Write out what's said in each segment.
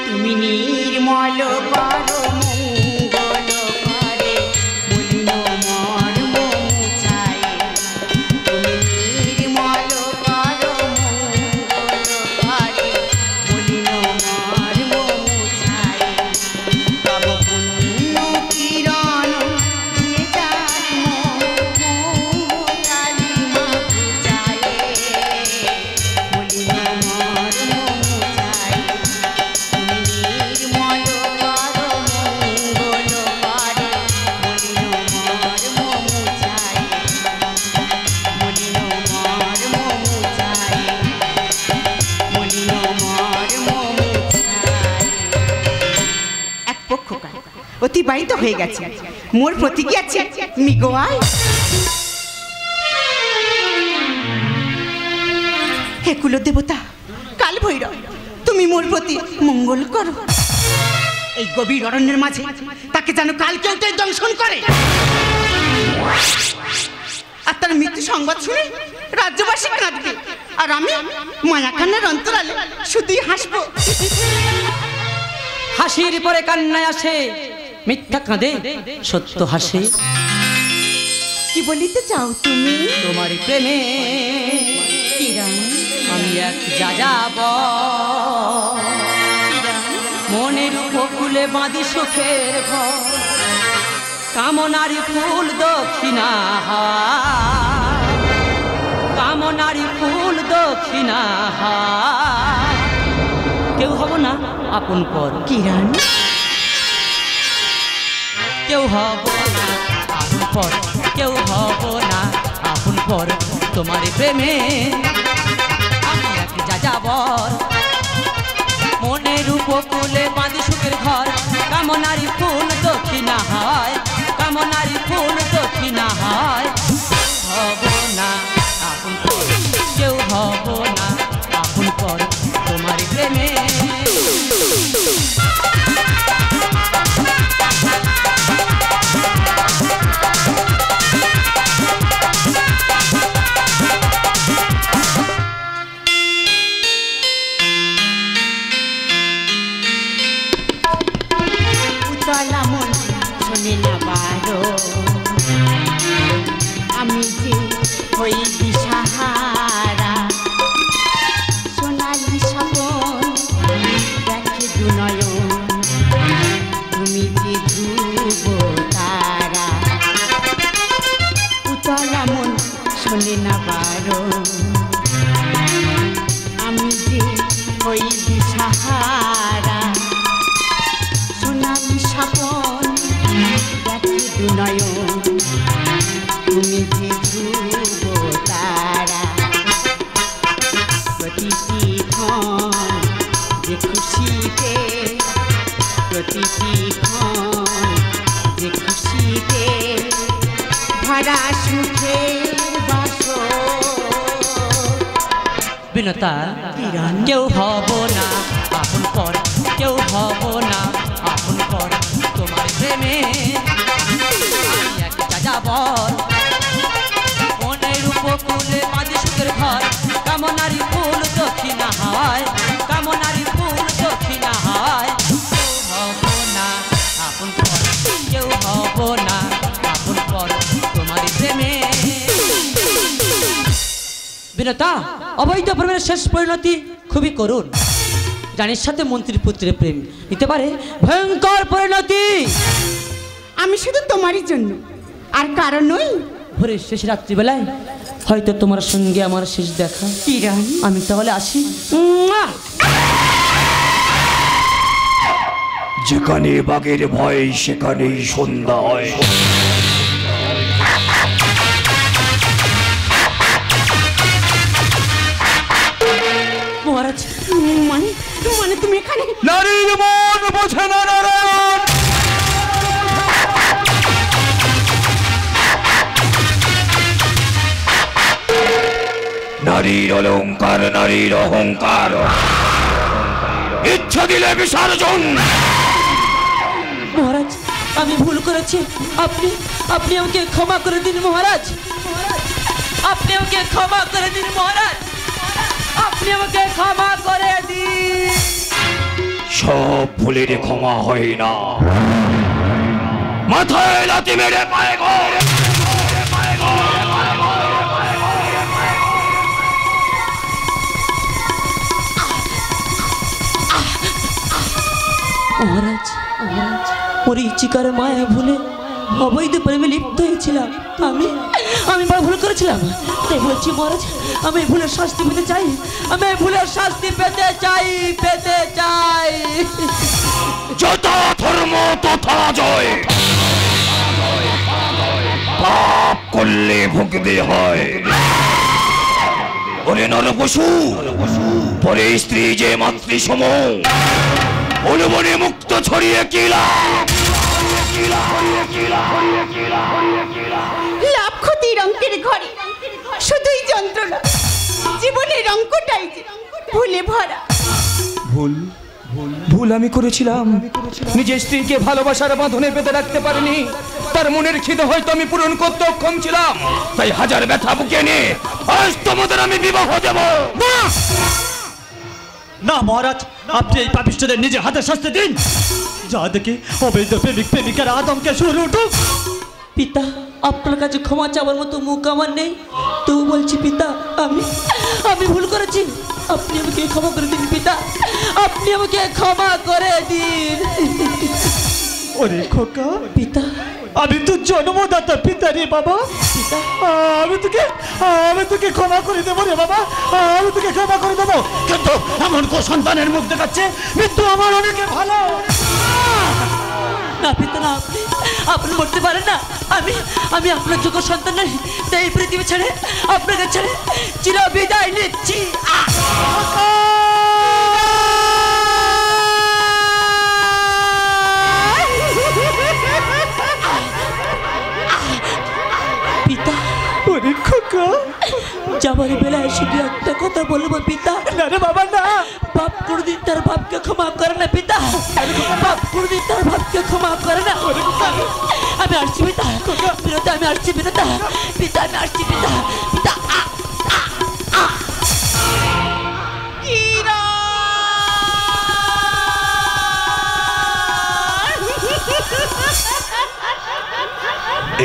তুমি নির্মল করো মঙ্গল করে মলিন মর্ম মুছায় তুমি নির্মল করো মঙ্গল করে মলিন মর্ম মুছায় তব পুণ্য কিরণ দিয়ে যার কালী মা পূজায় মলিন মর্ম মুছায় তুমি নির্মল করো মঙ্গল করে মলিন মর্ম মুছায় মলিন মর্ম মুছায় মলিন মর্ম মুছায়। এক পক্ষকার অতিবাহিত হয়ে গেছে, মোর প্রতিজ্ঞা আছে মিগোয়াই। হে কুল দেবতা কাল ভৈরব, তুমি মোর প্রতি মঙ্গল করো। এই গভীর অরণ্যের মাঝে তাকে যেন কাল কেউ দংশন করে, আর তার মৃত্যু সংবাদ শুনে রাজ্যবাসী কাঁদবে, আর আমি মায়াকান্নার অন্তরালে শুধুই হাসবো। হাসির পরে কান্নায় আসে, মিথ্যা কাঁদে সত্য হাসে। কি বলিতে চাও তুমি? তোমার প্রেমে আমি এক যাযাব, মনের উপকূলে বাঁধি সুখের ঘর, কামনারি ফুল দক্ষিণা, কামনারি ফুল দক্ষিণা। কেউ হব না আপন পর কিরণ, কেউ হব না আপন পর, কেউ হব না আপন পর। তোমার প্রেমে আমি এক যাযাবর, মনের উপকূলে বাঁধি সুখের ঘর, কামনারি ফুল দক্ষিণা হয়, কামনারি ফুল দক্ষিণা হয়। হব না আপন পর, কেউ হব না আপন পর তোমার প্রেমে। উতলা মন শোনে না বারো, আমি যে হই দিশাহারা, সোনালি স্বপন দেখে দুনয়ন, তুমি যে ধ্রুব তারা। উতলা মন শোনে না বারো, আমি যে হই দিশাহারা, সোনালি স্বপন দেখে দুনয়ন, তুমি যে ধ্রুব তারা। প্রতিটি ক্ষণ যে খুশিতে, প্রতিটি ক্ষণ যে খুশিতে ভরা সুখের বাসর। বিনতা কিরণ, কেউ হব না আপন পর, কেউ হব না আপন পর তোমার প্রেমে। আমি এক যাযাবর, মনের উপকূলে বাঁধি সুখের ঘর, কামনারি ফুল দক্ষিণা হয়, কামনারি ফুল দক্ষিণা হয়। কেউ হব না আপন পর, কেউ হব না আপন পর তোমার প্রেমে। বিনতা, অবৈধ প্রেমের শেষ পরিণতি খুবই করুণ। রানীর সাথে মন্ত্রীর পুত্রের প্রেম নিতে পারে ভয়ঙ্কর পরিণতি। আমি শুধু তোমারই জন্য, আর কারণ নই। ভোরের শেষ রাত্রিবেলায় হয়তো তোমার সঙ্গে আমার শেষ দেখা। কিরণ, আমি তাহলে আসি। যেখানে বাঘের ভয় সেখানেই সন্ধ্যা হয়। মহারাজ, মানে মানে তুমি এখানে? নারীর মন বোঝে না নারায়ণ, নারীর অলঙ্কার, নারীর অহংকার, ইচ্ছা দিলে বিসর্জন। মহারাজ, আমি ভুল করেছি, আপনি আপনি আমাকে ক্ষমা করে দিন মহারাজ, আপনি আমাকে ক্ষমা করে দিন মহারাজ, আপনি আমাকে ক্ষমা করে দিন। সব ভুলের ক্ষমা হয় না। মাথায় লাথি মেরে পায়ে ঘর। মহারাজ মরীচিকার মায়া ভুলে অবৈধ প্রেমে লিপ্ত হয়েছিলাম। আমি বড় ভুল করেছিলাম, তাই বলছি মহারাজ, আমি ভুলের শাস্তি পেতে চাই, আমি ভুলের শাস্তি পেতে চাই। যথা ধর্ম তথা জয়। পাপ করলে ভুগতে হয়। ওরে নরপশু, পরে স্ত্রী যে মাতৃসম, অনুমনে মুক্ত ছড়িয়ে কিলা লাভ ক্ষতির অঙ্কের ঘরে শুধুই যন্ত্রণা, জীবনের অঙ্কটাই যে ভুলে ভরা। ভুল আমি করেছিলাম। নিজের স্ত্রীকে ভালোবাসার বাঁধনে বেঁধে রাখতে পারিনি। তার মনের খিদে হয়তো আমি পূরণ করতে অক্ষম ছিলাম। তাই হাজার ব্যথা বুকে নিয়ে আজ তোমাদের আমি বিবাহ দেব। না মহারাজ, আপনি এই পাপিষ্ঠদের নিজে হাতে শাস্তি দিন, যা দেখি অবৈধ প্রেমিক প্রেমিকার আদমকে শুরু উঠুক। পিতা, আপনার কাছে ক্ষমা চাওয়ার মতো মুখ আমার নেই, তবু বলছি পিতা, আমি ভুল করেছি, আপনি আমাকে ক্ষমা করে দিন পিতা, আপনি আমাকে ক্ষমা করে দিন। ওরে খোকা পিতা, আমি তো জন্মদাতা পিতা রে বাবা। পিতা, আমি তোকে ক্ষমা করে দেবো রে বাবা, আমি তোকে ক্ষমা করে দেবো। কিন্তু এমন কো সন্তানের মুখ দেখাচ্ছে মৃত্যু আমার অনেকে ভালো। না পিতা না, আপনি মরতে পারেন না। আমি আপনার যোগ্য সন্তান নই, তাই এই পৃথিবী ছেড়ে আপনাকে ছেড়ে চির বিদায় নিচ্ছি। পিতা, ওরে খোকা, যাবার বেলায় শুধু একটা কথা বলবো পিতা। না রে বাবা না, বাপ কোনদিন তার বাপকে ক্ষমা করে না পিতা, বাপ কোনদিন তার বাপকে ক্ষমা করে না। আমি আসছি পিতা, বিরতা আমি আসছি পিতা, পিতা আমি আসছি পিতা, পিতা।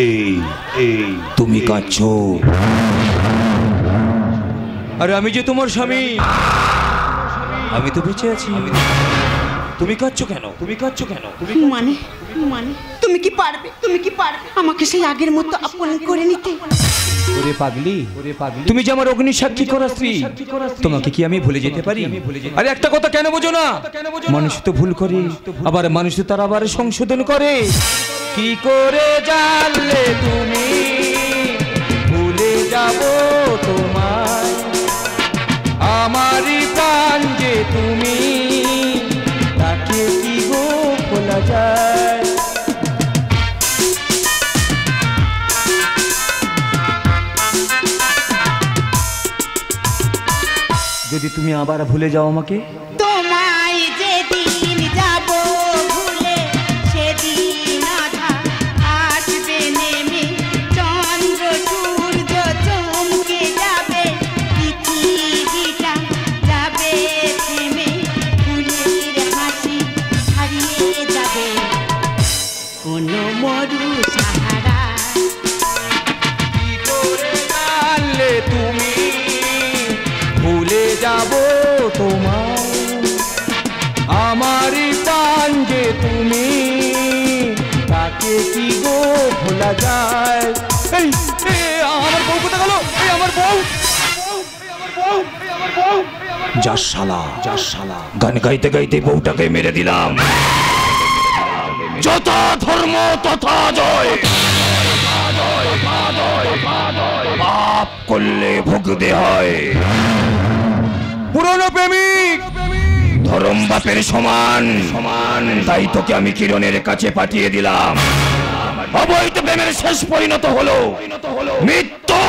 এই তুমি কাঁদছো? আরে আমি যে তোমার স্বামী, আমি তো বেঁচে আছি। তুমি কাঁদছো কেন? মানে তুমি কি পারবে আমাকে সেই আগের মতো আপন করে নিতে? ওরে পাগলি, তুমি যে আমার অগ্নি সাক্ষী করা স্ত্রী, তোমাকে কি আমি ভুলে যেতে পারি? আরে একটা কথা কেন বোঝো না? মানুষ তো ভুল করে, আবার মানুষ তো তার আবার সংশোধন করে। কি করে জানলে তুমি ভুলে যাব তোমায়, আমারই প্রাণ যে তুমি, তাকে কি গো বলা যায়? যদি তুমি আবার ভুলে যাও আমাকে, তোমায় যেদিন যাব ভুলে সেদিন আধার আসবে নেমে, চন্দ্র সূর্য চমকে যাবে, পৃথিবীটা যাবে থেমে, ফুলের হাসি হারিয়ে যাবে কোনো মরু সাহারা। কি করে জানলে তুমি ভুলে যাব তোমায়, আমারই প্রাণ যে তুমি, তাকে কি গো ভোলা যায়? এই আমার বউ কোথা গেল? এই আমার বউ! যা শালা, গান গাইতে গাইতে বউটাকে মেরে দিলাম। যথা ধর্ম তথা জয়। পাপ করলে ভুগতে হয়। পুরনো প্রেমিক, ধরম বাপের সমান, তাই তোকে আমি কিরণের কাছে পাঠিয়ে দিলাম। অবৈধ প্রেমের শেষ পরিণত হলো মৃত্যু।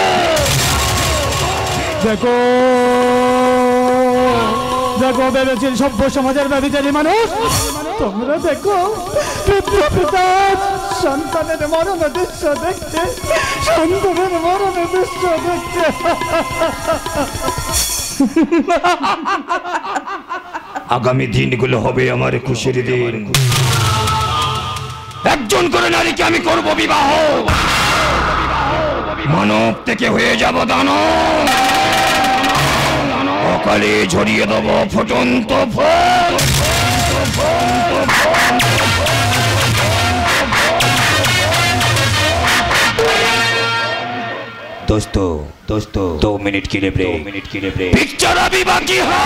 দেখো ভেবেছেন সভ্য সমাজের ব্যভিচারী মানুষ, তোমরা দেখো পিতা সন্তানের মরণের দৃশ্য দেখতে, আগামী দিনগুলো হবে আমার খুশির দিন। একজন করে নারীকে আমি করব বিবাহ, মানব থেকে হয়ে যাব দানব, অকালে ঝরিয়ে দেব ফুটন্ত ফল। दोस्तों 2 मिनट के लिए ब्रेक। पिक्चर अभी बाकी है।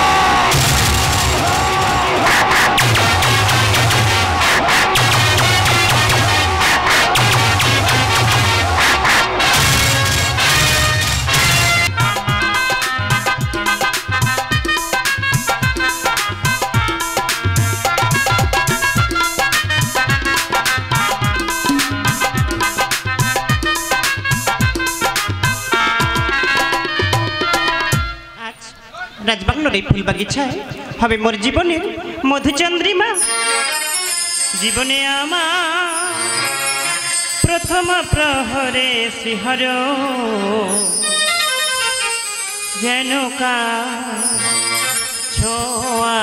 রাজবাংলোর এই ফুল বাগিচায় হবে মোর জীবনের মধুচন্দ্রিমা। জীবনে আমার প্রথম প্রহরে শিহর যেন ছোঁয়া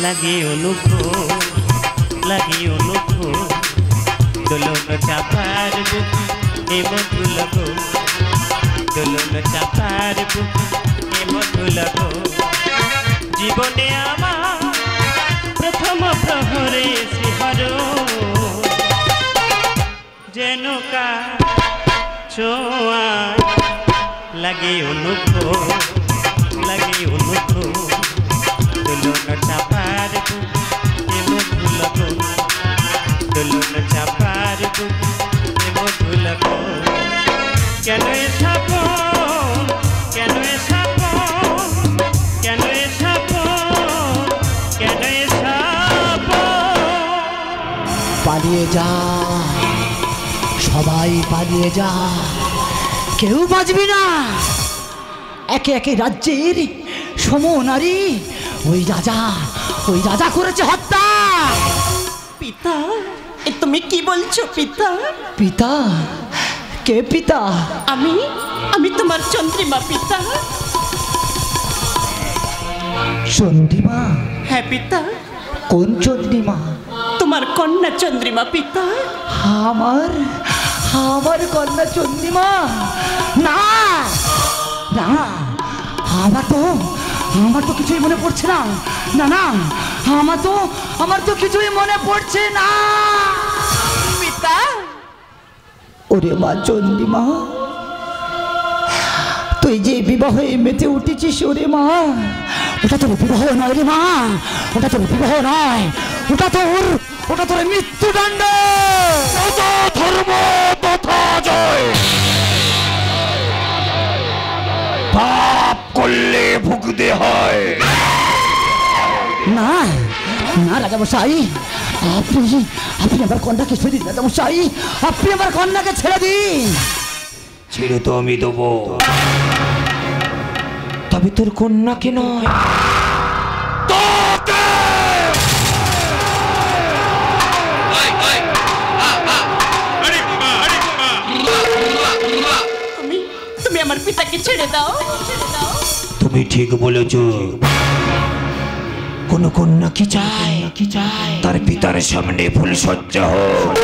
লাগে অনুভব দোলন চাপার বুক এ মধুল গো, দোলন চাপার বুক এ মধুল গো। জীবনে আমার প্রথম প্রহরে শিহর যেন ছোঁয়া লাগে অনুভব দোলন চাপার বুক এ মধুল গো, দোলন চাপার বুক এ মধুল গো। কেন পালিয়ে যা, সবাই পালিয়ে যা, কেউ বাঁচবি না। একে একে রাজ্যের সমনারী ওই রাজা করেছে হত্যা। পিতা, এ তুমি কি বলছো পিতা? পিতা? কে পিতা? আমি তোমার চন্দ্রিমা পিতা। চন্দ্রিমা? হ্যাঁ পিতা। কোন চন্দ্রিমা? তোমার কন্যা চন্দ্রিমা পিতা। আমার কন্যা চন্দ্রিমা? না না, আমার তো কিছুই মনে পড়ছে না। না না, আমার তো কিছুই মনে পড়ছে না পিতা। ওরে মা চন্দ্রিমা, তুই যে বিবাহে মেতে উঠেছিস, ওরে মা, ওটা তোর বিবাহ নয় রে মা, ওটা তোর বিবাহ নয়, ওটা তোর মৃত্যুদণ্ড। ধর্ম তথা জয়, পাপ করলে ভুগতে হয়। না না রাজামশাই, আপনি আমার কন্যাকে ছেড়ে দিন। রাজামশাই, আপনি আমার কন্যাকে ছেড়ে দিন। ছেড়ে তো আমি দেবো, তবে তোর কন্যাকে নয়, তুমি আমার পিতাকে ছেড়ে দাও। তুমি ঠিক বলেছ। কোন কন্যা কি চায় তার পিতার সামনে ফুল সজ্জা হোক।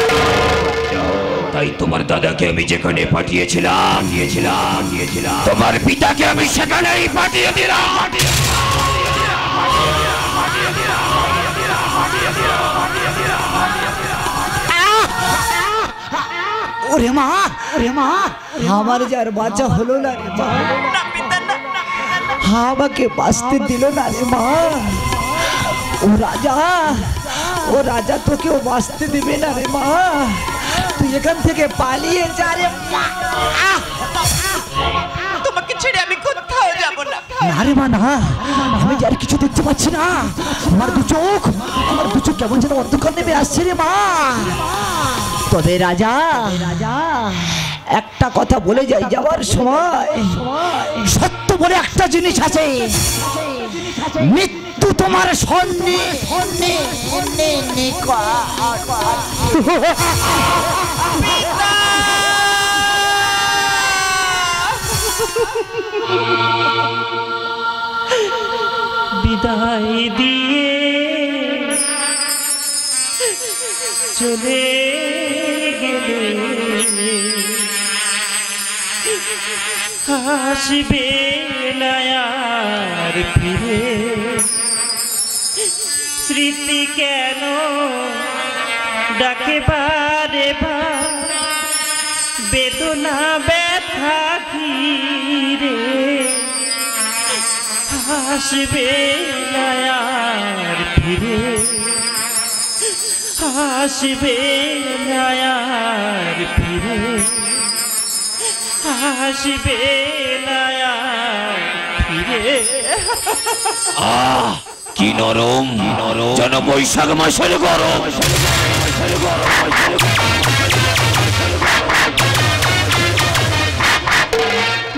তাই তোমার দাদাকে আমি যেখানে পাঠিয়েছিলাম, তোমার পিতাকে আমি সেখানেই পাঠিয়ে দিলাম। ওরে মা, আমার যার বাচ্চা হলো না রে মা, আমাকে বাঁচতে দিল না রে মা। ও রাজা তোকেও বাঁচতে দেবে না রে মা। তুই এখান থেকে পালিয়ে যা রে মা। তোমাকে ছেড়ে আমি কোথাও যাব না। না রে মা, না, আমি আর কিছু দেখতে পাচ্ছি না। আমার দু চোখ কেমন যেন অন্ধকার নেমে আসছে রে মা। তবে রাজা, একটা কথা বলে যাই যাওয়ার সময়, সত্য বলে একটা জিনিস আছে, মৃত্যু তোমার সন্নি বিদায় দিয়ে চলে গেলে আসবে না আর ফিরে স্মৃতি কেন ডাকে বারে বার বেদনা ব্যথা ঘিরে আসবে না আর ফিরে আসবে না আর ফিরে আসবে না আর ফিরে কি নরম যেন বৈশাখ মাসের গরম।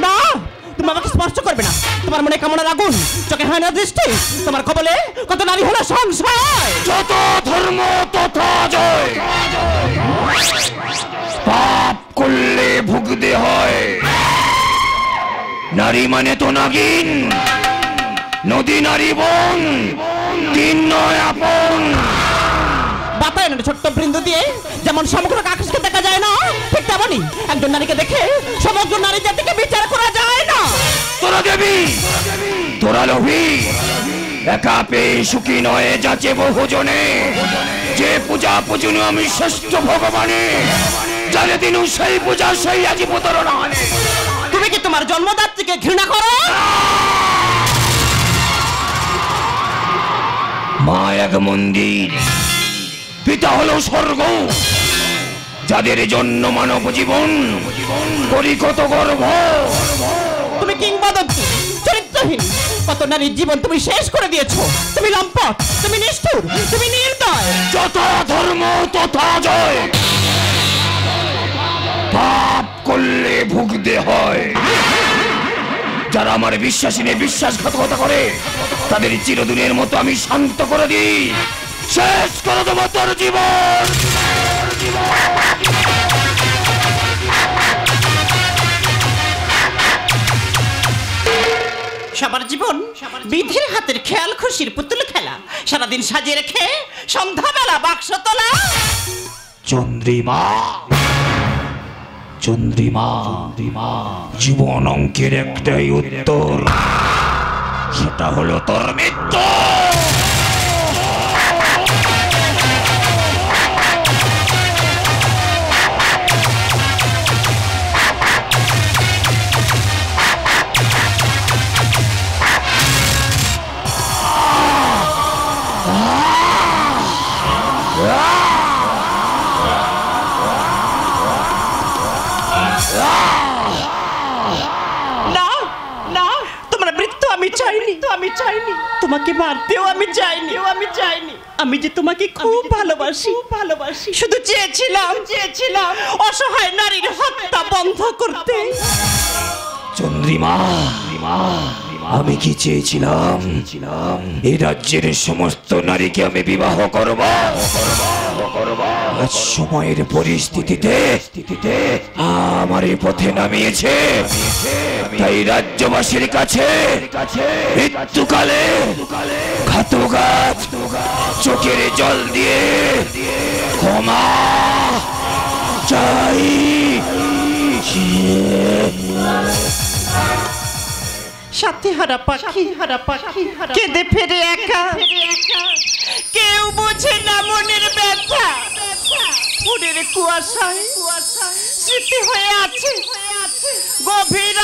না তুমি আমাকে স্পর্শ করবে না। তোমার মনে কামনার আগুন, চোখে হয় না দৃষ্টি। তোমার কবলে কত নারী হলো সংশয়। যত ধর্ম তথা জয়, পাপ করলে ভুগতে হয়। নারী মানে তো নাগিন, নদী নারী বন, তিন নয় আপন। বাতায়নের ছোট্ট বৃন্দ দিয়ে যেমন সমগ্র আকাশকে দেখা যায় না, ঠিক তেমনই একজন নারীকে দেখে সমগ্র নারী জাতিকে বিচার করা যায় না। তোরা দেবী, তোরা লোভী, একা পেয়ে সুখী নয় যাচে বহুজনে। যে পূজা পূজনীয় আমি শ্রেষ্ঠ ভগবানে, জানে দিনু সেই পূজা সেই আজি প্রতারণা আনে। তুমি কি তোমার জন্মদাত্রীকে ঘৃণা করো? মা এক মন্দির, পিতা হলো স্বর্গ, যাদের জন্য মানব জীবন করি কত গর্ব। তুমি কিংবদন্তি, চরিত্রহীন, কত নারীর জীবন তুমি শেষ করে দিয়েছো। তুমি লম্পট, তুমি নিষ্ঠুর, তুমি নির্দয়। যত ধর্ম তথা জয়, পাপ করলে ভুগতে হয়। যারা আমার বিশ্বাসী নিয়ে বিশ্বাসঘাতকতা করে, তাদের চিরদিনের মতো আমি শান্ত করে দিই। শেষ করে দেবো তোর জীবন। সবার জীবন বিধির হাতের খেয়াল খুশির পুতুল খেলা, সারাদিন সাজিয়ে রেখে সন্ধ্যাবেলা বাক্স তোলা। চন্দ্রিমা, চন্দ্রিমা, জীবন অঙ্কের একটাই উত্তর, সেটা হলো তোর মৃত্যু। আমি চাইনি, তোমাকে মারতেও আমি চাইনি, আমি যে তোমাকে খুব ভালোবাসি। শুধু চেয়েছিলাম অসহায় নারীর হত্যা বন্ধ করতে। চন্দ্রিমা, আমি কি চেয়েছিলাম? এই রাজ্যের সমস্ত নারীকে আমি বিবাহ করব। আজ সময়ের পরিস্থিতিতে আমার এই পথে নামিয়েছে, তাই রাজ্যবাসীর কাছে মৃত্যুকালে ঘাতঘাত চোখের জল দিয়ে ক্ষমা চাই। সাথীহারা পাখি কেঁদে ফেরে একা, কেউ বোঝে না মনের ব্যথা। ফুলের কুয়াশায় স্মৃতি হয়ে আছে গভীর